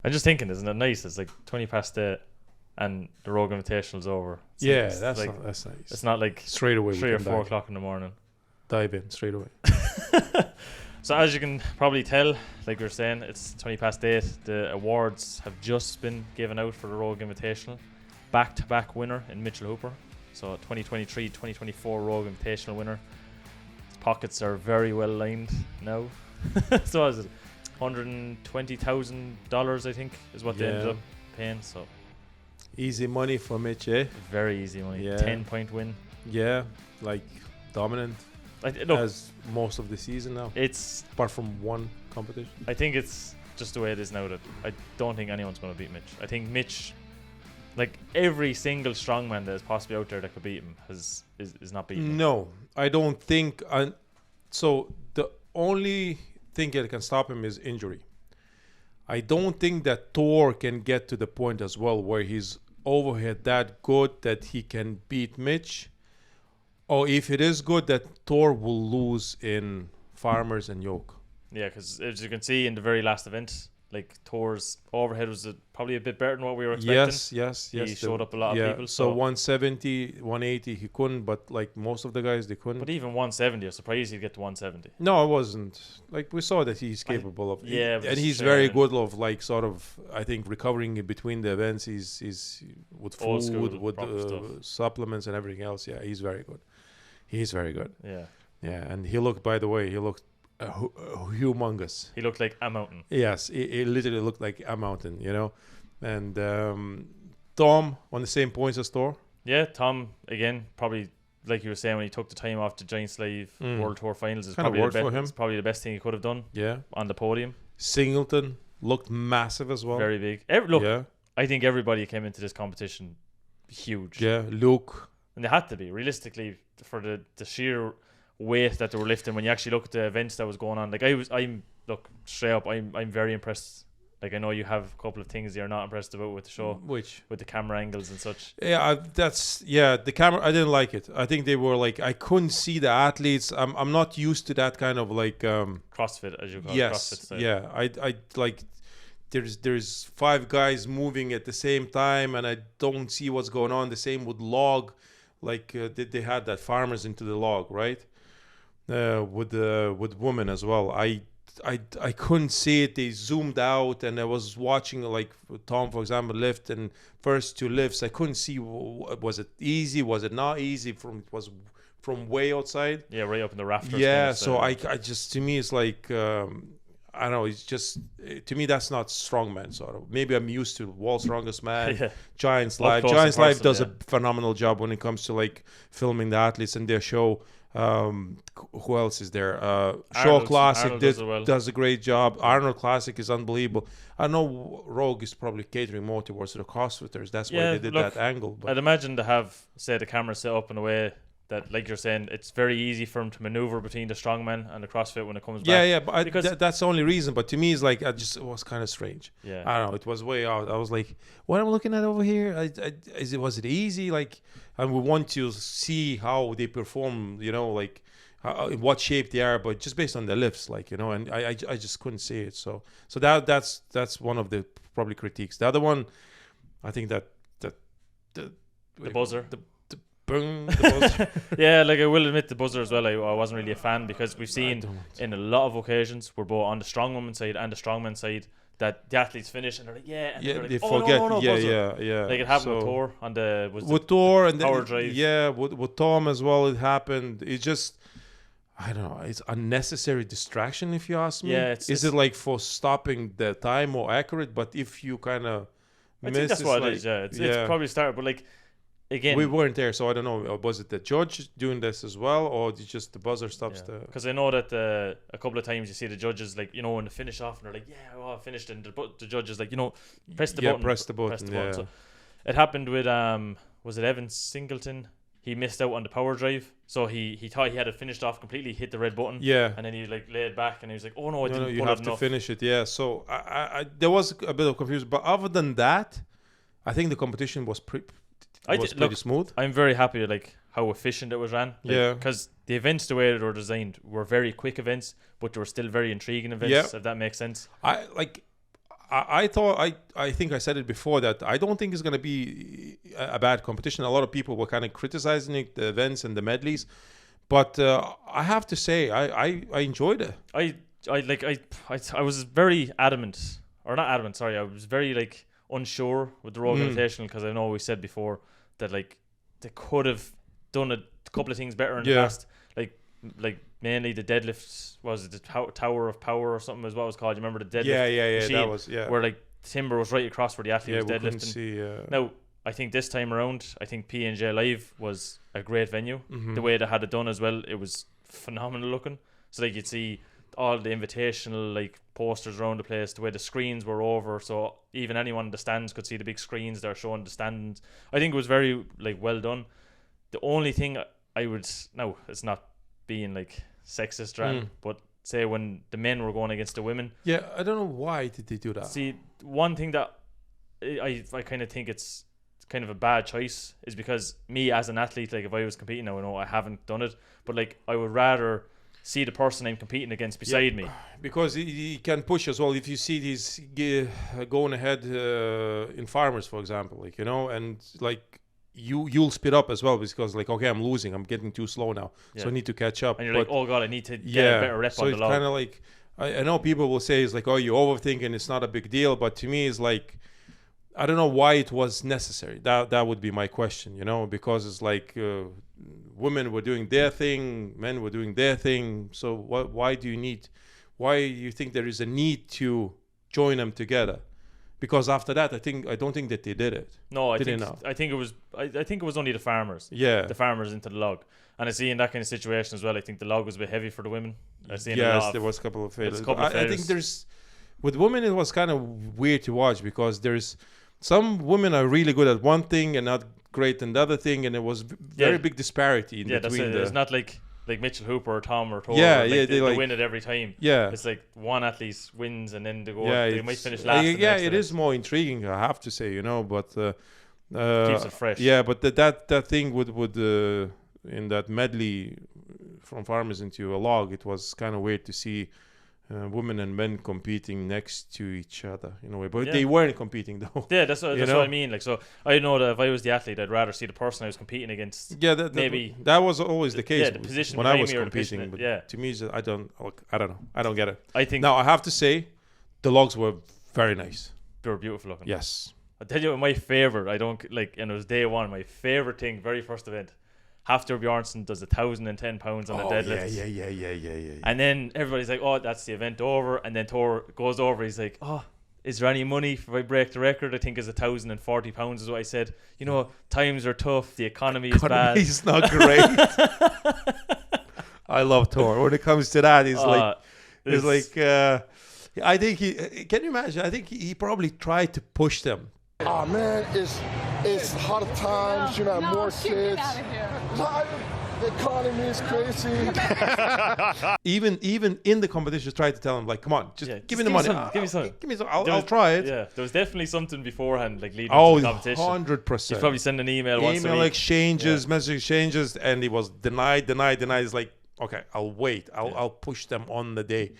I'm just thinking, isn't it nice? It's like 20 past 8 and the Rogue Invitational's over. That's like, that's nice. It's not like straight away 3 or 4 o'clock in the morning. Dive in straight away. So as you can probably tell, like we were saying, it's 20 past 8. The awards have just been given out for the Rogue Invitational. Back-to-back winner in Mitchell Hooper. So 2023-2024 Rogue Invitational winner. His pockets are very well lined now. So is it $120,000, I think, is what they ended up paying. So easy money for Mitch, eh? Very easy money. 10-point win. Yeah, like dominant. Look, as most of the season now. It's apart from one competition. I think it's just the way it is now that I don't think anyone's going to beat Mitch. I think Mitch, like every single strongman that is possibly out there that could beat him, is not beating him. No, I don't think. So the only thing that can stop him is injury. I don't think that Thor can get to the point as well where he's overhead that good that he can beat Mitch. Or if it is good, that Thor will lose in Farmers and Yoke. Yeah, because as you can see in the very last event, like Thor's overhead was probably a bit better than what we were expecting. Yes. He showed up a lot of people. So 170, 180, he couldn't, but like most of the guys, they couldn't. But even 170, I was surprised he'd get to 170. No, I wasn't. Like we saw that he's capable of. Yeah, and he's very good of like sort of, I think, recovering in between the events. He's with food, with supplements and everything else. Yeah, he's very good. He's very good. Yeah. Yeah, and he looked, by the way, humongous. He looked like a mountain. Yes, he literally looked like a mountain, you know. And Tom on the same points as Thor. Yeah, Tom, again, probably like you were saying when he took the time off the Giant Slave World Tour Finals. It's probably the best thing he could have done. Yeah. On the podium. Singleton looked massive as well. Very big. I think everybody came into this competition huge. Yeah, Luke. And they had to be, realistically, for the sheer weight that they were lifting. When you actually look at the events that was going on, like I'm straight up, I'm very impressed. Like I know you have a couple of things you're not impressed about with the show, which with the camera angles and such. Yeah, the camera. I didn't like it. I think they were like, I couldn't see the athletes. I'm not used to that kind of like CrossFit, as you call it. Yes, CrossFit style. Yeah, I like. There's 5 guys moving at the same time, and I don't see what's going on. The same with log. Like they had that farmers into the log, right? With women as well. I couldn't see it. They zoomed out, and I was watching like Tom, for example, lift and first 2 lifts. I couldn't see, was it easy? Was it not easy? It was from way outside. Yeah, right up in the rafters. Yeah, so I just, to me it's like I don't know, it's just, to me that's not strongman sort of. Maybe I'm used to World's Strongest Man, Giants Live. Giants Live does a phenomenal job when it comes to like filming the athletes and their show. Who else is there? Show Classic does a great job. Arnold Classic is unbelievable. I know Rogue is probably catering more towards the CrossFitters. That's why they did that angle. But I'd imagine to have, say, the camera set up in a way that, like you're saying, it's very easy for him to maneuver between the strongman and the CrossFit when it comes back. Yeah, but that's the only reason. But to me, it's like, it was kind of strange. Yeah, I don't know. It was way out. I was like, what am I looking at over here? Was it easy? Like, and we want to see how they perform. You know, like in what shape they are, but just based on the lifts, like, you know. And I just couldn't see it. So that's one of the probably critiques. The other one, I think that the buzzer. The buzzer. Yeah, like I will admit the buzzer as well. I wasn't really a fan because we've seen in a lot of occasions, we're both on the strong woman side and the strongman side, that the athletes finish and they're like, and they're like, they forget. No, Yeah. Like it happened with Thor on with Thor and power drive. Yeah, with Tom as well. It happened. It just, I don't know. It's unnecessary distraction, if you ask me. Yeah, is it like for stopping the time more accurate? But if you kind of I think that's what it is. Yeah, it's probably started, but like. Again, we weren't there, so I don't know. Was it the judge doing this as well, or did just the buzzer stops the? Because I know that a couple of times you see the judges, like, you know, when they finish off and they're like, I finished, and the judge is like, you know, press the button. Press the button. So it happened with was it Evan Singleton? He missed out on the power drive, so he thought he had it finished off completely, hit the red button. Yeah. And then he like laid back, and he was like, oh no, I didn't. You have to finish it. Yeah. So I there was a bit of confusion, but other than that, I think the competition was pretty smooth. I'm very happy with like how efficient it was ran. Because the events, the way they were designed, were very quick events, but they were still very intriguing events. If that makes sense. I think I said it before that I don't think it's going to be a bad competition. A lot of people were kind of criticizing it, the events and the medleys, but I have to say I enjoyed it. I was very adamant, or not adamant. Sorry, I was very like unsure with the Rogue Invitational because I know we said before that like they could have done a couple of things better in the past, like mainly the deadlift, was it the Tower of Power or something as well was called. You remember the deadlift machine, that was where like timber was right across where the athlete was deadlifting. See, now I think this time around, I think P&J Live was a great venue. The way they had it done as well, it was phenomenal looking. So like you'd see all the invitational like posters around the place, the way the screens were over, so even anyone in the stands could see the big screens that are showing the stands. I think it was very like well done. The only thing I would, now it's not being like sexist, but say when the men were going against the women. Yeah, I don't know why did they do that. See, one thing that I kind of think it's kind of a bad choice is because me as an athlete, like if I was competing now, I know I haven't done it, but like I would rather see the person I'm competing against beside me, because he can push as well. If you see these going ahead in farmers, for example, like, you know, and like you'll speed up as well because like, okay, I'm losing, I'm getting too slow now, so I need to catch up. And you're like, oh god, I need to get a better rep so on the log. So it's kind of like, I know people will say it's like, oh, you're overthinking, it's not a big deal, but to me it's like, I don't know why it was necessary. That would be my question, you know, because it's like women were doing their thing, men were doing their thing. So why do you think there is a need to join them together? Because after that, I don't think that they did it. No, I think it was only the farmers. Yeah, the farmers into the log. And I see in that kind of situation as well, I think the log was a bit heavy for the women. There was a couple of failures. I think with women it was kind of weird to watch because there's some women are really good at one thing and not great in the other thing, and it was very big disparity in between. It's not like Mitchell Hooper or Tom or Thor. They win it every time. Yeah, it's like one athlete wins and then they might finish last. It is more intriguing, I have to say, you know, but keeps it fresh. Yeah, but that thing would in that medley from farmers into a log, it was kind of weird to see women and men competing next to each other in a way, but they weren't competing though. Yeah, that's what I mean. Like, so I know that if I was the athlete, I'd rather see the person I was competing against. Yeah, that was always the case. Yeah, the position when I was competing. But to me, I don't know. I don't get it. I think now I have to say, the logs were very nice. They were beautiful looking. Yes. I'll tell you what my favorite. And it was day one. My favorite thing, very first event. Hafthor Bjornsson does 1,010 pounds on the deadlift. Yeah. And then everybody's like, oh, that's the event over. And then Thor goes over. He's like, oh, is there any money if I break the record? I think it's 1,040 pounds is what I said. You know, times are tough. The economy is bad. It's not great. I love Thor. When it comes to that, he's I think can you imagine? I think he probably tried to push them. Oh man, it's hard times, you know, more kids. The economy is crazy. even in the competition, try to tell them like, come on, just give me the money. Give me some. I'll try it. Yeah, there was definitely something beforehand, like leading to the competition. 100%. He's probably sending an email once a week. Email exchanges, message exchanges, and he was denied. He's like, okay, I'll wait. I'll push them on the day.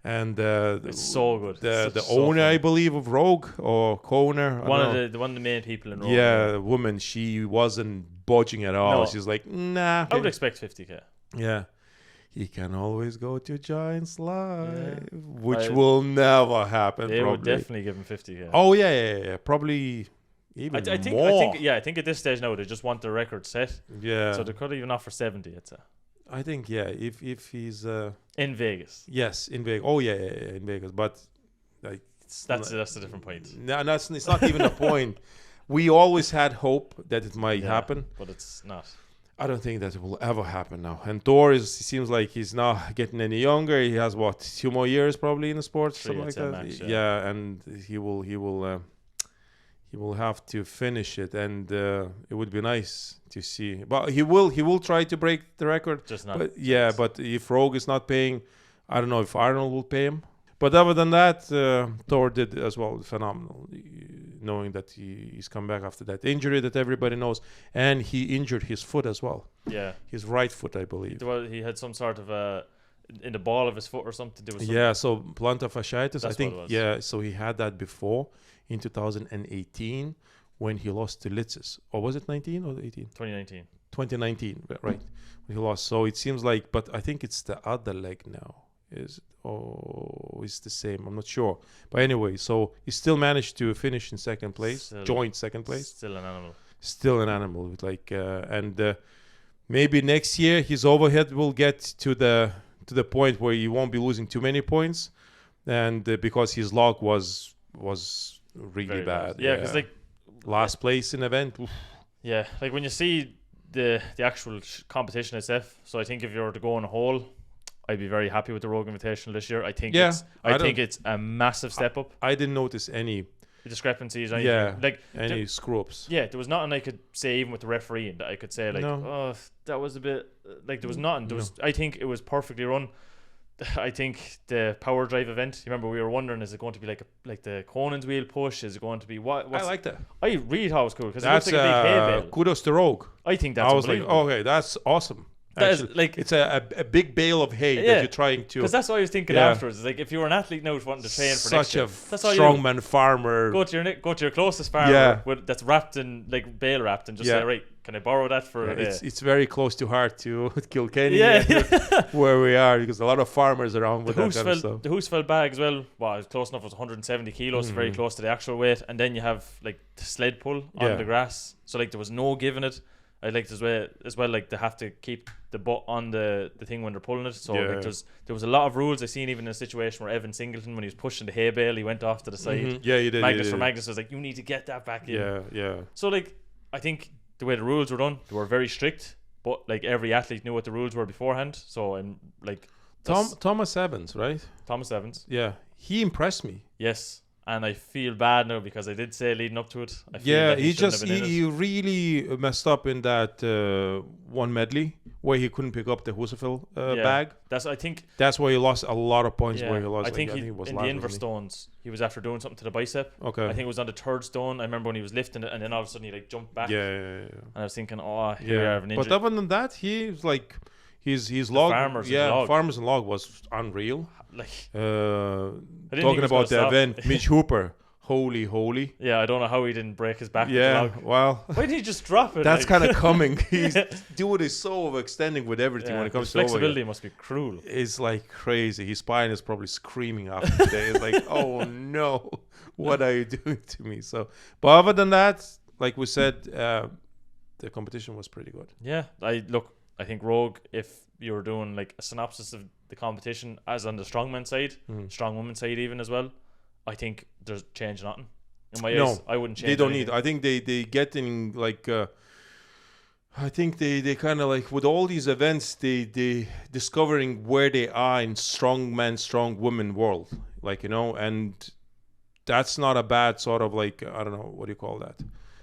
And it's so good. The owner, I believe, of Rogue or co-owner, one of the main people in Rogue. Yeah, the woman. She wasn't budging at all. No. She's like, nah. I would expect 50k. Yeah, he can always go to Giants Live, which will never happen. They would definitely give him 50k. Oh yeah. Probably even more. I think at this stage now they just want the record set. Yeah. So they could even offer 70. I'd say. I think if he's in Vegas. Yes, in Vegas. Oh yeah, in Vegas. But like that's a different point. No, it's not even a point. We always had hope that it might happen, but it's not. I don't think that it will ever happen now. And Thor seems like he's not getting any younger. He has 2 more years probably in the sport, something like that. Max, yeah, and he will have to finish it, and it would be nice to see. But he will try to break the record. Just not. But but if Rogue is not paying, I don't know if Arnold will pay him. But other than that, Thor did as well phenomenal, knowing that he's come back after that injury that everybody knows, and he injured his foot as well. Yeah, his right foot, I believe. Well, he had some sort of in the ball of his foot or something. There was so plantar fasciitis. I think. Yeah, so he had that before in 2018 when he lost to Litzes. Or was it 19 or 18? 2019. 2019, right? When he lost. So it seems like, but I think it's the other leg now. It's the same. I'm not sure. But anyway, so he still managed to finish in second place, joint second place. Still an animal. Still an animal. Like and maybe next year his overhead will get to the point where he won't be losing too many points, and because his log was really very bad. Yeah, because like last place in event. Oof. Yeah, like when you see the actual competition itself. So I think if you were to go on a whole, I'd be very happy with the Rogue Invitational this year. I think it's a massive step up. I didn't notice any discrepancies. Any screw-ups. Yeah, there was nothing I could say even with the referee that I could say like, oh, that was a bit like there was nothing. There was. I think it was perfectly run. I think the power drive event. You remember we were wondering, is it going to be like the Conan's wheel push? Is it going to be what? I like that. I really thought it was cool because it looks like a big hay bale. Kudos to Rogue. I think that's. I was like, okay, that's awesome. That is, like, it's a big bale of hay that you're trying to. Because that's what I was thinking afterwards. It's like if you were an athlete now wanting to train for next year, such a strongman farmer. Go to your closest farmer that's wrapped in like bale wrapped and just say, right, can I borrow that for a day? It's very close to heart to Kilkenny, where we are, because a lot of farmers around with that kind of stuff. The Hoosfeld bag as well. Well, it was close enough. It was 170 kilos, very close to the actual weight. And then you have like the sled pull on the grass. So like there was no giving it. I liked as well like they have to keep the butt on the thing when they're pulling it. So like there was a lot of rules I seen even in a situation where Evan Singleton, when he was pushing the hay bale, he went off to the side. Yeah, he did. Magnus was like, you need to get that back in. Yeah. So like I think the way the rules were done, they were very strict, but like every athlete knew what the rules were beforehand. So I'm like Thomas Evans, right? Thomas Evans. Yeah, he impressed me. Yes. And I feel bad now because I did say leading up to it. I feel he really messed up in that one medley where he couldn't pick up the Husafel bag. That's where he lost a lot of points. Where he lost. I think it was in the inverse stones. He was after doing something to the bicep. Okay. I think it was on the third stone. I remember when he was lifting it, and then all of a sudden he like jumped back. Yeah. And I was thinking, here we have an injury. But other than that, he's like his log. Farmers and log was unreal. Like talking about the event, Mitch Hooper, holy. Yeah, I don't know how he didn't break his back. Yeah, with the log. well, why did he just drop it? That's kind of coming. Dude is so overextending with everything when it comes to flexibility. Must be cruel. It's like crazy. His spine is probably screaming after today. It's like, oh no, what are you doing to me? So, but other than that, like we said, the competition was pretty good. Yeah, I think Rogue, if you were doing like a synopsis of the competition as on the strongman side, strong woman side even as well, I think there's change nothing. In my eyes, I wouldn't change. They don't anything. need. I think they get in like. I think they kind of like with all these events, they discovering where they are in strong man, strong woman world, like and that's not a bad sort of like I don't know what do you call that.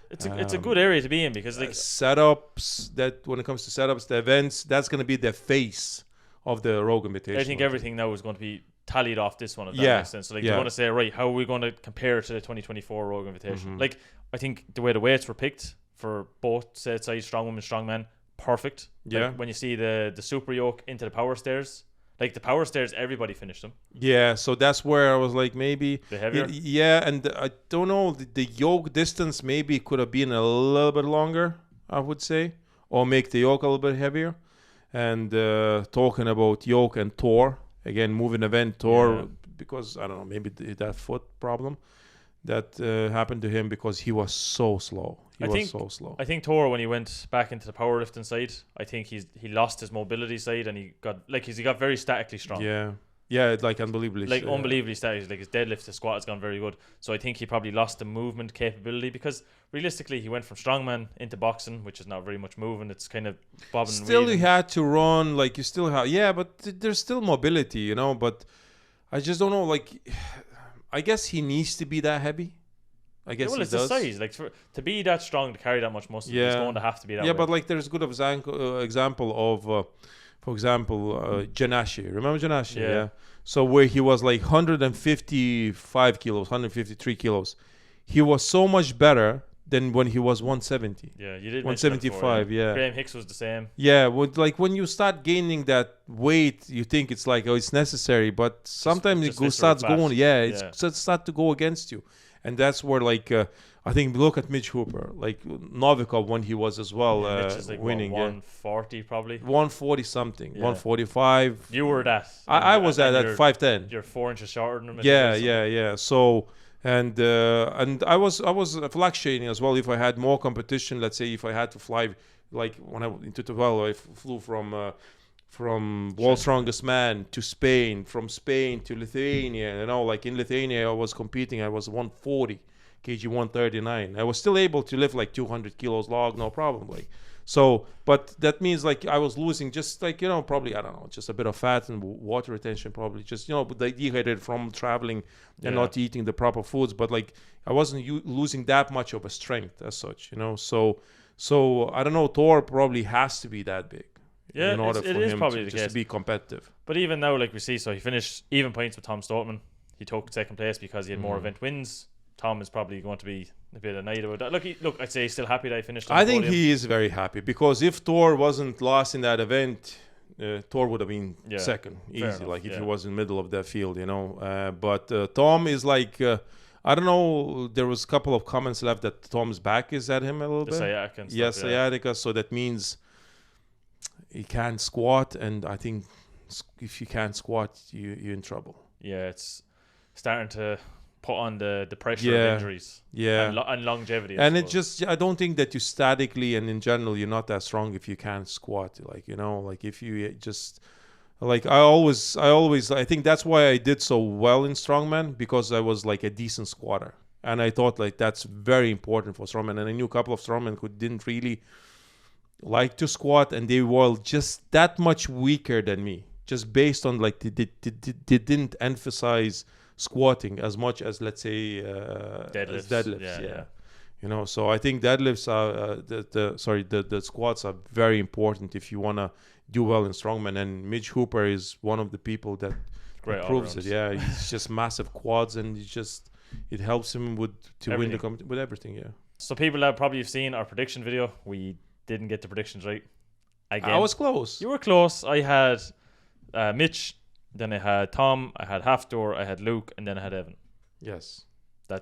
It's a good area to be in because like setups, that when it comes to setups, the events, that's going to be the face of the Rogue Invitational. I think everything now is going to be tallied off this one, if that makes sense. So like you want to say, right, how are we going to compare to the 2024 Rogue Invitational? Like I think the way the weights were picked for both sides, strong women, strong men, perfect. Yeah. Like when you see the super yoke into the power stairs. Like the power stairs, everybody finished them. Yeah, so that's where I was like, maybe the heavier. Yeah, and I don't know, the yoke distance maybe could have been a little bit longer, I would say, or make the yoke a little bit heavier. And talking about yoke and Thor, again, moving event Thor, because I don't know, maybe that foot problem that happened to him because he was so slow. He was so slow. I think Thor, when he went back into the powerlifting side, I think he lost his mobility side and he got very statically strong. Yeah, like unbelievably. Unbelievably static. Like his deadlift, his squat has gone very good. So I think he probably lost the movement capability because realistically he went from strongman into boxing, which is not very much moving. It's kind of bobbing and weaving. Still you had to run, like you still have, but there's still mobility, but I just don't know, like I guess he needs to be that heavy. I guess it's the size. Like to be that strong, to carry that much muscle, he's going to have to be that way. But like there's a good example of, for example, Janashi. Remember Janashi? Yeah. So where he was like 155 kilos, 153 kilos. He was so much better than when he was 170. Yeah, you did 175. Before, yeah. Graham Hicks was the same. Yeah, like when you start gaining that weight, you think it's like, oh, it's necessary, but sometimes it starts going. Yeah, it's start to go against you, and that's where like I think look at Mitch Hooper, like Novikov when he was as well Mitch is like winning. 140 probably. 140 something, 145. You were that. I was at 5'10". You're 4 inches shorter than him. Yeah. So. And I was fluctuating as well. If I had more competition, let's say if I had to fly, like when I into 12, I flew from World's Strongest Man to Spain, from Spain to Lithuania. Like in Lithuania, I was competing. I was 140 kg, 139. I was still able to lift like 200 kilos log, no problem. Like. So, but that means like I was losing just like, probably, I don't know, just a bit of fat and water retention, probably just, but dehydrated from traveling and not eating the proper foods. But like I wasn't losing that much of a strength as such, So I don't know, Thor probably has to be that big. Yeah, in order for him probably to just be competitive. But even now, like we see, so he finished even points with Tom Stoutman. He took second place because he had more event wins. Tom is probably going to be a bit annoyed about that. Look, I'd say he's still happy that I finished. I think he is very happy because if Thor wasn't lost in that event, Thor would have been second, easy. Enough, like if he was in the middle of that field, But Tom is like, I don't know. There was a couple of comments left that Tom's back is at him a little bit. Sciatica and stuff, yes, sciatica. So that means he can't squat, and I think if you can't squat, you're in trouble. Yeah, it's starting to put on the pressure of injuries and longevity. And it just, I don't think that you statically and in general you're not that strong if you can't squat. Like if you just like I think that's why I did so well in strongman, because I was like a decent squatter, and I thought like that's very important for strongman. And I knew a couple of strongmen who didn't really like to squat, and they were just that much weaker than me, just based on like they didn't emphasize squatting as much as, let's say, deadlifts. Yeah. So I think deadlifts are the squats are very important if you want to do well in strongman. And Mitch Hooper is one of the people that proves it. Yeah, he's just massive quads, and it helps him win with everything. Yeah. So people that probably have seen our prediction video, we didn't get the predictions right. Again, I was close. You were close. I had Mitch. Then I had Tom, I had Hafthor, I had Luke, and then I had Evan. Yes. You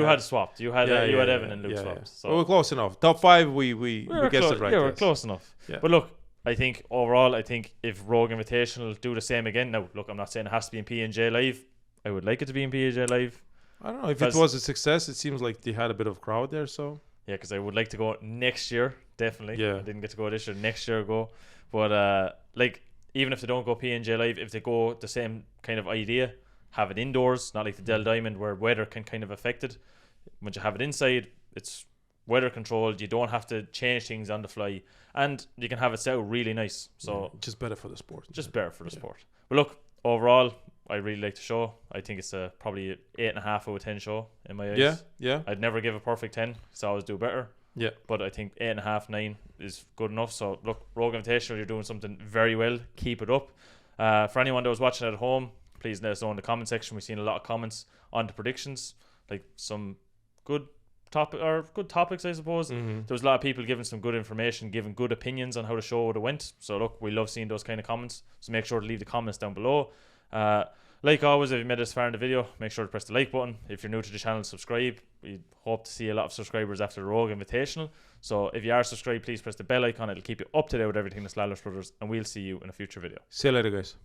had swapped. You had Evan and Luke swapped. So we were close enough. Top 5, we guessed it right. Yeah, we're close enough. Yeah. But look, I think overall, if Rogue Invitational do the same again, now look, I'm not saying it has to be in P&J Live. I would like it to be in P&J Live. I don't know if it was a success. It seems like they had a bit of crowd there. So yeah, because I would like to go next year. Definitely. Yeah. I didn't get to go this year. Next year, go. But even if they don't go P&J Live, if they go the same kind of idea, have it indoors, not like the Dell Diamond where weather can kind of affect it. Once you have it inside, it's weather controlled. You don't have to change things on the fly, and you can have it set out really nice. So just better for the sport. Better for the sport. But look, overall, I really like the show. I think it's probably an 8.5 out of 10 show in my eyes. Yeah. I'd never give a perfect 10 because I always do better. Yeah, but I think 8.5, 9 is good enough. So look, Rogue Invitational, you're doing something very well. Keep it up. For anyone that was watching at home, please let us know in the comment section. We've seen a lot of comments on the predictions, like some good topics, I suppose. Mm-hmm. There was a lot of people giving some good information, giving good opinions on how the show would have went. So look, we love seeing those kind of comments. So make sure to leave the comments down below. Like always, if you made it this far in the video, make sure to press the like button. If you're new to the channel, subscribe. We hope to see a lot of subscribers after the Rogue Invitational. So if you are subscribed, please press the bell icon. It'll keep you up to date with everything that's Lalas Brothers, and we'll see you in a future video. See you later, guys.